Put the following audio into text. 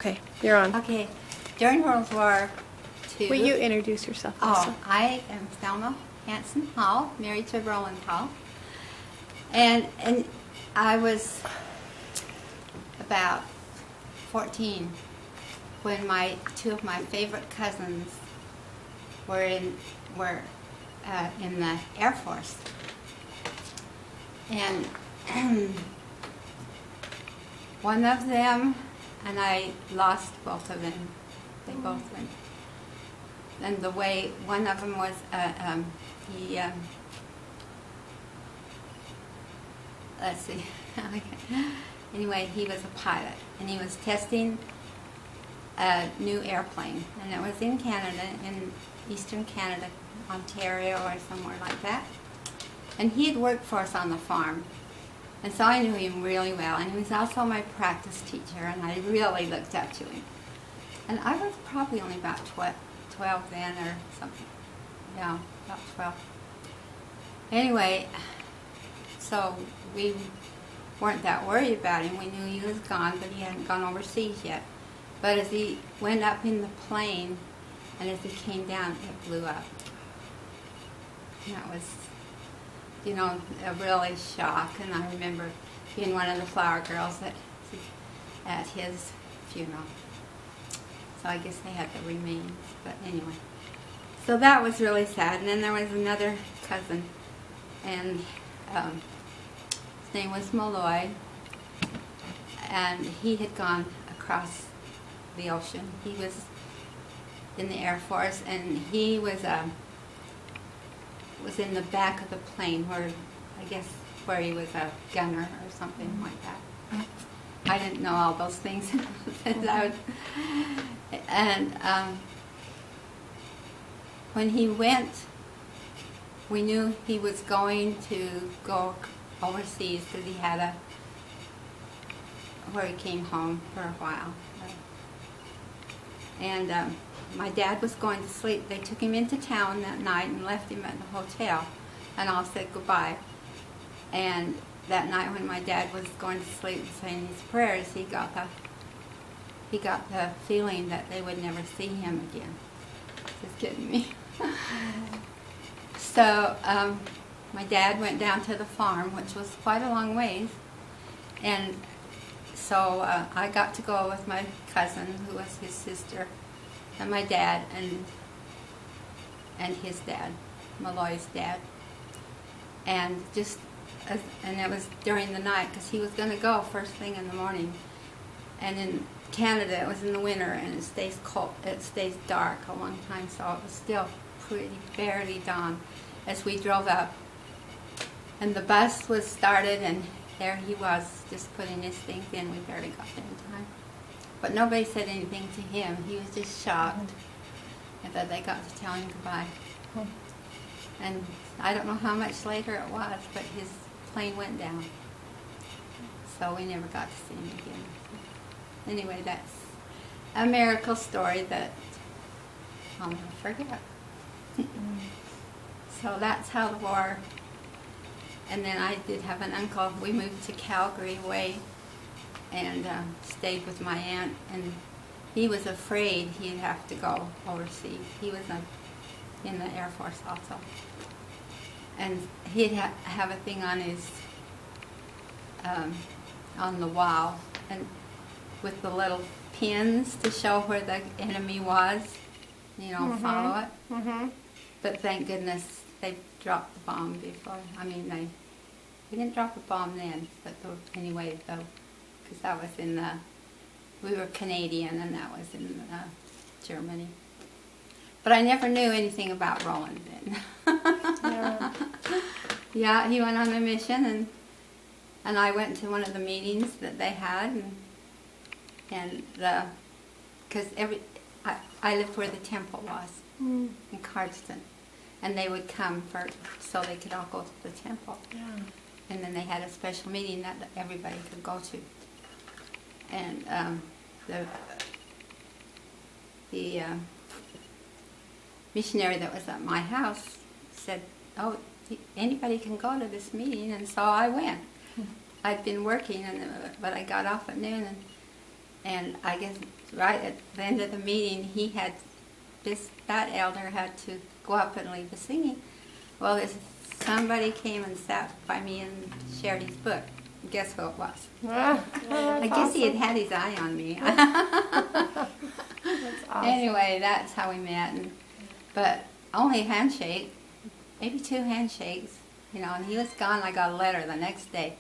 Okay, you're on. Okay, during World War II. Will you introduce yourself also? Oh, I am Thelma Hanson Hall, married to Roland Hall. And I was about 14 when two of my favorite cousins were in the Air Force. And one of them, and I lost both of them. They both went. And the way one of them was, let's see. Anyway, he was a pilot, and he was testing a new airplane, and it was in Canada, in eastern Canada, Ontario or somewhere like that. And he had worked for us on the farm, and so I knew him really well, and he was also my practice teacher, and I really looked up to him. And I was probably only about 12 then or something. Yeah, about 12. Anyway, so we weren't that worried about him. We knew he was gone, but he hadn't gone overseas yet. But as he went up in the plane, and as he came down, it blew up. And that was, you know, a really shock. And I remember being one of the flower girls at his funeral. So I guess they had the remains, but anyway. So that was really sad. And then there was another cousin, and his name was Malloy, and he had gone across the ocean. He was in the Air Force, and he was in the back of the plane where he was a gunner or something like that. I didn't know all those things. And when he went, we knew he was going to go overseas because he had where he came home for a while. And my dad was going to sleep. They took him into town that night and left him at the hotel, and all said goodbye. And that night when my dad was going to sleep and saying his prayers, he got the feeling that they would never see him again. Just kidding me. So my dad went down to the farm, which was quite a long ways, and so I got to go with my cousin, who was his sister, and my dad, and his dad, Malloy's dad, and it was during the night because he was going to go first thing in the morning. And in Canada, it was in the winter, and it stays cold. It stays dark a long time, so it was still barely dawn as we drove up. And the bus was started, and there he was, just putting his things in. We barely got there in time. But nobody said anything to him. He was just shocked that they got to tell him goodbye. And I don't know how much later it was, but his plane went down. So we never got to see him again. Anyway, that's a miracle story that I'll never forget. So that's how the war. And then I did have an uncle. We moved to Calgary way and stayed with my aunt. And he was afraid he'd have to go overseas. He was in the Air Force also. And he'd have a thing on his, on the wall, and with the little pins to show where the enemy was, you know, follow it. Mm-hmm. But thank goodness they dropped the bomb before. I mean, they didn't drop a bomb then, but anyway, though, because that was we were Canadian, and that was in Germany. But I never knew anything about Roland then. Yeah. Yeah, he went on a mission, and I went to one of the meetings that they had, because I lived where the temple was in Cardston, and they would come so they could all go to the temple. Yeah. And then they had a special meeting that everybody could go to. And the missionary that was at my house said, "Oh, anybody can go to this meeting," and so I went. I'd been working, but I got off at noon, And I guess right at the end of the meeting, that elder had to go up and lead the singing. Well, somebody came and sat by me and shared his book. Guess who it was? I guess he had had his eye on me. That's awesome. Anyway, that's how we met. But only a handshake, maybe 2 handshakes, and he was gone. I got a letter the next day.